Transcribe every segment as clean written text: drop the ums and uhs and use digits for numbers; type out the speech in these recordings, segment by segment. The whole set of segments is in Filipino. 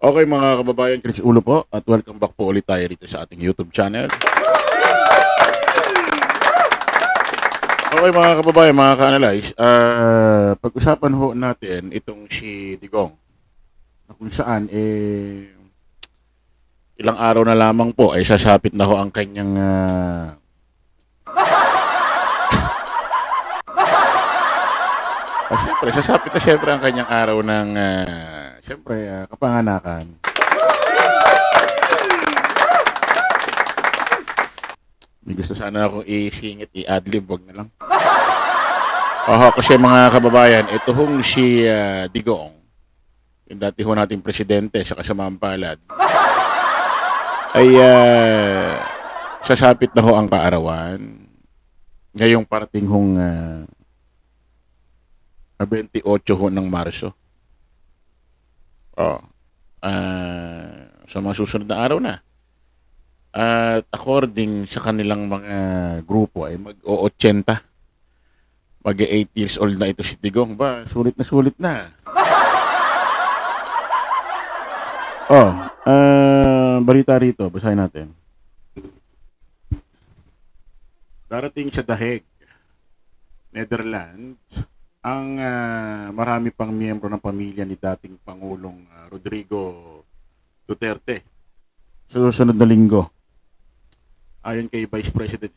Okay mga kababayan, Chris Ulo po at welcome back po ulit tayo rito sa ating YouTube channel. Okay mga kababayan, mga ka-analyze, pag-usapan ho natin itong si Digong na kung saan ilang araw na lamang po ay sasapit na ho ang kanyang siyempre, sasapit na siyempre ang kanyang araw ng kapanganakan. May gusto sana akong isingit, i-adlib, wag na lang. Kasi mga kababayan, ito hong si Digong, yung dati ho nating presidente sa kasamaang palad, ay sasapit na ho ang kaarawan ngayong parating hong 28 ho ng Marso. Sa mga susunod na araw na. At according sa kanilang mga grupo ay mag-80. Mag-8 years old na ito si Digong. Ba, sulit na sulit na. Balita rito, basahin natin. Darating sa Daheg, Netherlands, ang marami pang miyembro ng pamilya ni dating Pangulong Rodrigo Duterte sa susunod na linggo. Ayon kay Vice President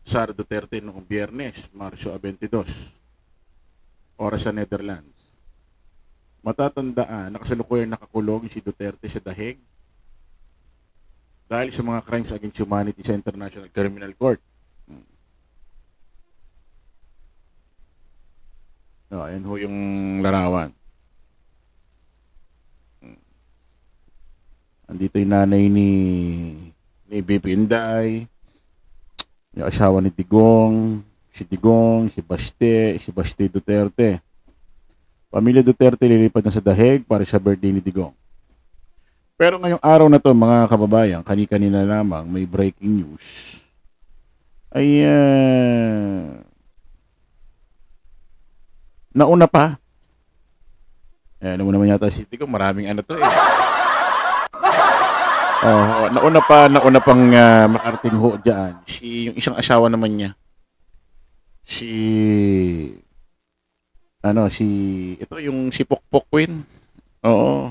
Sara Duterte noong Biyernes, Marso 22, oras sa Netherlands. Matatandaan na kasalukuyang nakakulong si Duterte sa Daheg dahil sa mga crimes against humanity sa International Criminal Court. Ayan ho yung larawan. Andito yung nanay ni BP Inday, yung asawa ni Digong, si Baste Duterte. Pamilya Duterte lilipat na sa Daheg para sa birthday ni Digong. Pero ngayong araw na to mga kababayan, kani-kanina lamang may breaking news. Ay nauna pa. Alam mo naman yata si Digong, maraming ano to eh. Nauna pang makarating ho dyan. Yung isang asawa naman niya. Ito yung si Pokpok Queen. Oo.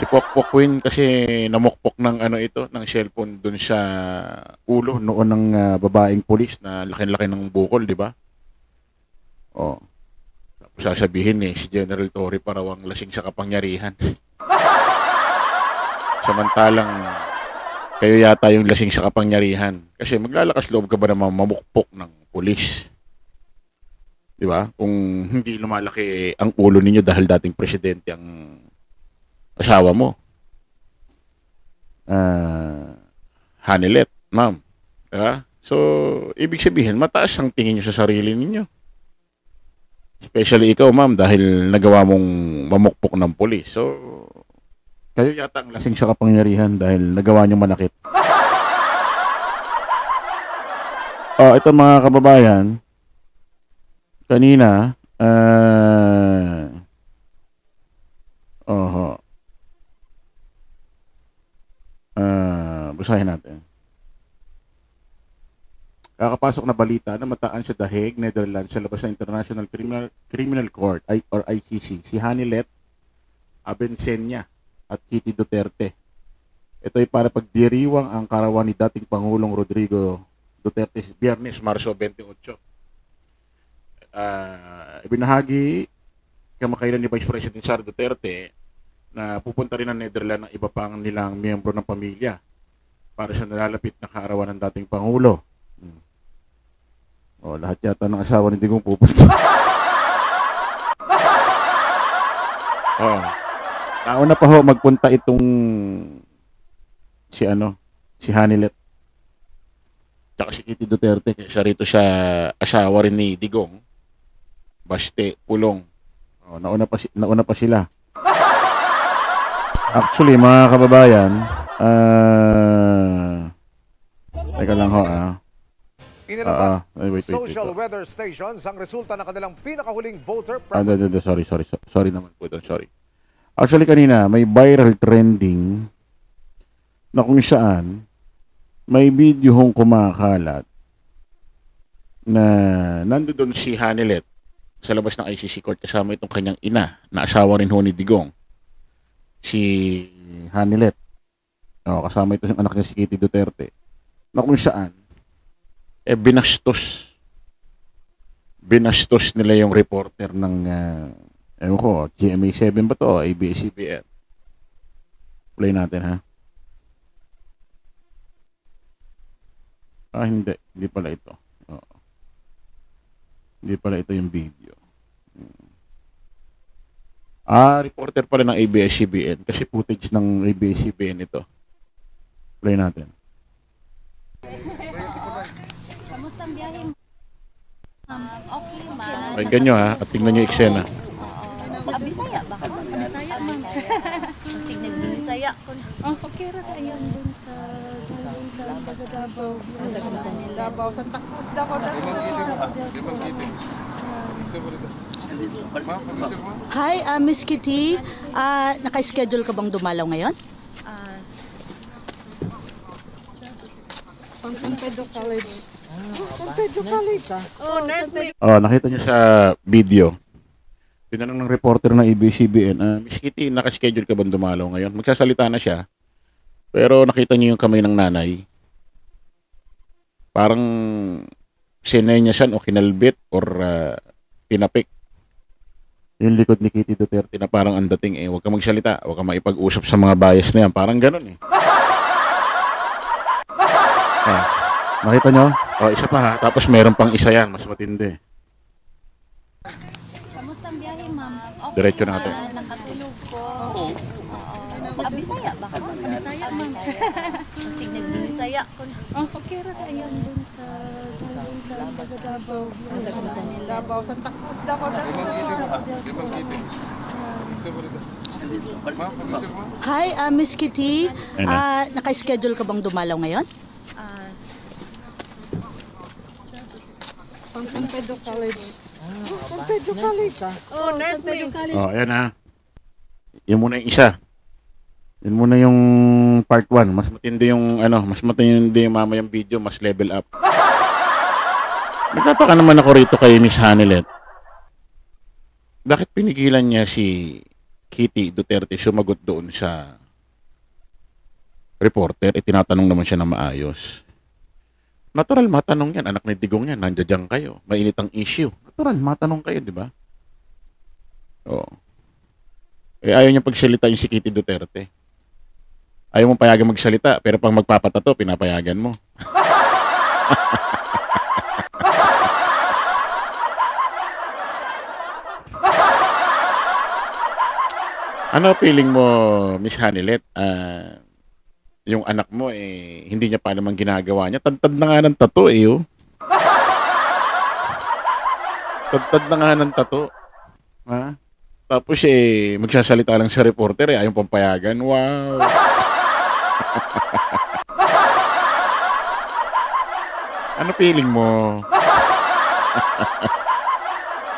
Si Pokpok Queen kasi namukpok ng ng cellphone dun sa ulo noon ng babaeng pulis na laki-laki ng bukol, di ba? Tapos sasabihin si General Torre parawang lasing sa kapangyarihan. Samantalang kayo yata yung lasing sa kapangyarihan. Kasi maglalakas loob ka ba naman mamukpok ng pulis? Di ba? Kung hindi lumalaki ang ulo ninyo dahil dating presidente ang asawa mo. Hanilet, ma'am. Diba? So, ibig sabihin, mataas ang tingin nyo sa sarili ninyo. Especially ikaw, ma'am, dahil nagawa mong mamukpok ng pulis. So, kayo yata ang lasing sa kapangyarihan dahil nagawa nyo manakit. Ito mga kababayan, kanina, basahin natin. Kakapasok na balita na mataan sa Daheg, Netherlands, sa labas ng International Criminal Court or ICC, si Hanilet Abenseña at Kitty Duterte. Ito ay para pagdiriwang ang karawan ni dating Pangulong Rodrigo Duterte Biyernes, Marso 28. Ibinahagi kamakailan ni Vice President Sara Duterte na pupunta rin ng Netherlands ng iba pang nilang miyembro ng pamilya para sa nalalapit na kaarawan ng dating Pangulo. Lahat yata ng asawa ni Digong pupunta. Nauna pa ho magpunta itong si Hanilet. Tsaka si Kitty Duterte kaysa rito sa asawa rin ni Digong. Baste, Pulong. Nauna pa sila. Actually, mga kababayan, teka lang ho Inilabas wait. social weather stations ang resulta ng kanilang pinakahuling voter Sorry naman po ito, sorry. Actually kanina, may viral trending na kung saan may video hong kumakalat na nandoon si Hanilet sa labas ng ICC court kasama itong kanyang ina na asawa rin ho ni Digong. Si Hanilet. Kasama ito yung anak niya si Kitty Duterte. Na kung saan binastos nila yung reporter ng GMA7 ba to? ABS-CBN. Play natin ha. Hindi pala ito. Hindi pala ito yung video. Reporter pala ng ABS-CBN kasi footage ng ABS-CBN ito. Play natin. Kamusta ang biyahe mo? Okay, ma'am. Pakinggan nyo ha, at tingnan nyo yung eksena. Bisaya ba? Bisaya, ma'am. Kasi nag-Bisaya ko na. Okay ra kayo dun sa Davao, Santa Cruz, Davao. Hi, Miss Kitty. Naka-schedule ka bang dumalaw ngayon? Pedro College. Pedro College. Nakita niyo sa video. Tinanong ng reporter ng ABS-CBN, Miss Kitty, naka-schedule ka bang dumalaw ngayon? Magsasalita na siya. Pero nakita niyo yung kamay ng nanay. Parang sinenyasan o kinalbit or tinapik. Yung likod ni Kitty Duterte na parang ang dating huwag ka magsalita, huwag ka maipag-usap sa mga bias na yan. Parang ganun eh. Nakita nyo? Isa pa ha. Tapos meron pang isa yan. Mas matindi. Kamusta ang biyahe, ma'am? Okay, Diretso natin. Nakatulog ko. Bisaya ba? Bisaya, ma'am. Kasi nag-Bisaya ko na. Okay ra kayo dun sa Davao, Santa Cruz, Davao. Hi, Miss Kitty. Naka-schedule ka bang dumalaw ngayon? Pedro College. Pedro College. Nursing. Ayan ha. Yan muna yung isa. Yan muna yung part 1. Mas matindi yung mamayang video, mas level up. Nagtataka naman ako rito kay Miss Hanilet. Bakit pinigilan niya si Kitty Duterte sumagot doon sa reporter? Tinatanong naman siya na maayos. Natural matanong yan. Anak ni Digong yan. Nandiyan kayo. Mainit ang issue. Natural matanong kayo, di ba? Ayaw niya pagsalita yung si Kitty Duterte. Ayaw mo payagan magsalita, pero pang magpapatato, pinapayagan mo. Ano feeling mo, Miss Hanilet? Yung anak mo hindi niya pa naman ginagawa niya. Tadtad na nga ng tato Tadtad na nga ng tato. Ha? Tapos magsasalita lang sa reporter ayaw pampayagan. Wow. Ano feeling mo?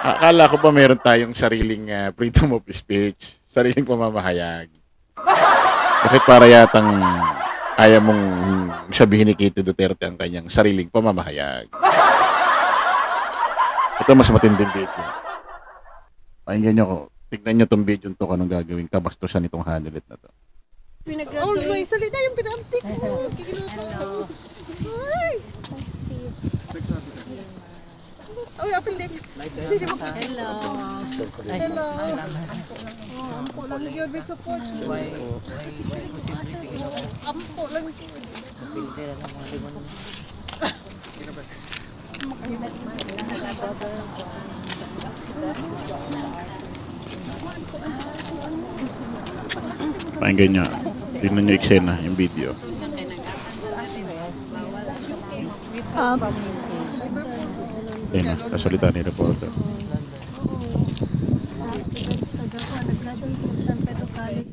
Akala ko pa meron tayong sariling freedom of speech, sariling pamamahayag. Bakit para yatang ayaw mong sabihin ni Kitty Duterte ang kanyang sariling pamamahayag? Ito mas matinding video. Pakinggan nyo ko. Tignan nyo itong video to kung anong gagawin kabastusan itong Hanilet na to. Always, salita yung pinantik mo. Hello. Hi. Oh, appendix. Hello. Hello. Ampo lang yun, may support. Ampo lang yun. Pakinggan nyo. Tignan nyo eksena, yung video. Ayun na, kasalita ni reporter. Nag-graduate ko sa San Pedro College.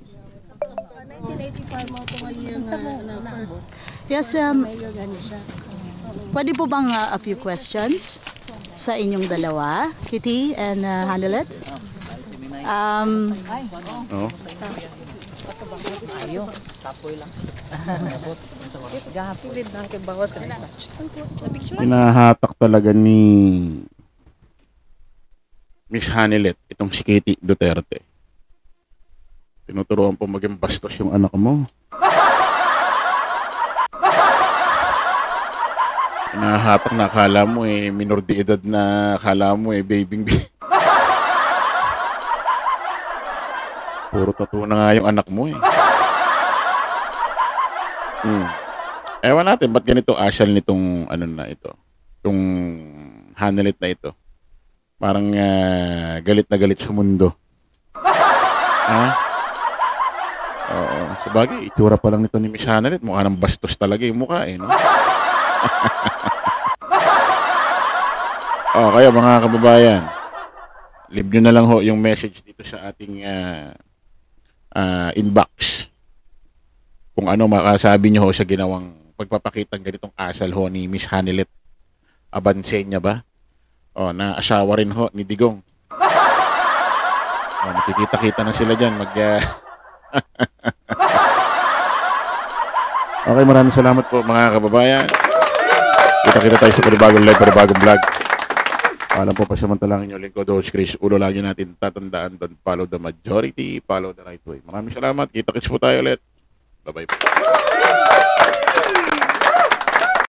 1985 mo ito ngayon na first. Yes, mayor gani siya. Pwede po bang a few questions sa inyong dalawa, Kitty and Hanelet? Oh. Hinahatak talaga ni Miss Hanelet itong si Kitty Duterte. Tinuturuan po maging bastos yung anak mo. Hinahatak na akala mo minor de edad na akala mo babying baby. Puro tattoo na nga yung anak mo Ewan natin, ba't ganito asyal nitong ano na ito? Itong Hanelet na ito. Parang galit na galit sa mundo. Ha? Oo. Sabagay, itsura pa lang nito ni Miss Hanelet. Mukha ng bastos talaga yung mukha no? Kaya mga kababayan, leave nyo na lang ho yung message dito sa ating inbox. Kung ano makasabi nyo ho sa ginawang pagpapakitang ganitong asal ho ni Miss Hanelet Abansenya ba? Na asawa rin ho ni Digong. Makikita-kita na sila dyan. Okay, maraming salamat po mga kababayan. Kita-kita tayo sa panibagong live, panibagong vlog. Alam po, pasamantalangin nyo, lingkod, host Chris. Ulo lagi natin tatandaan, don't follow the majority, follow the right way. Maraming salamat. Kita-kits po tayo ulit. Bye-bye po.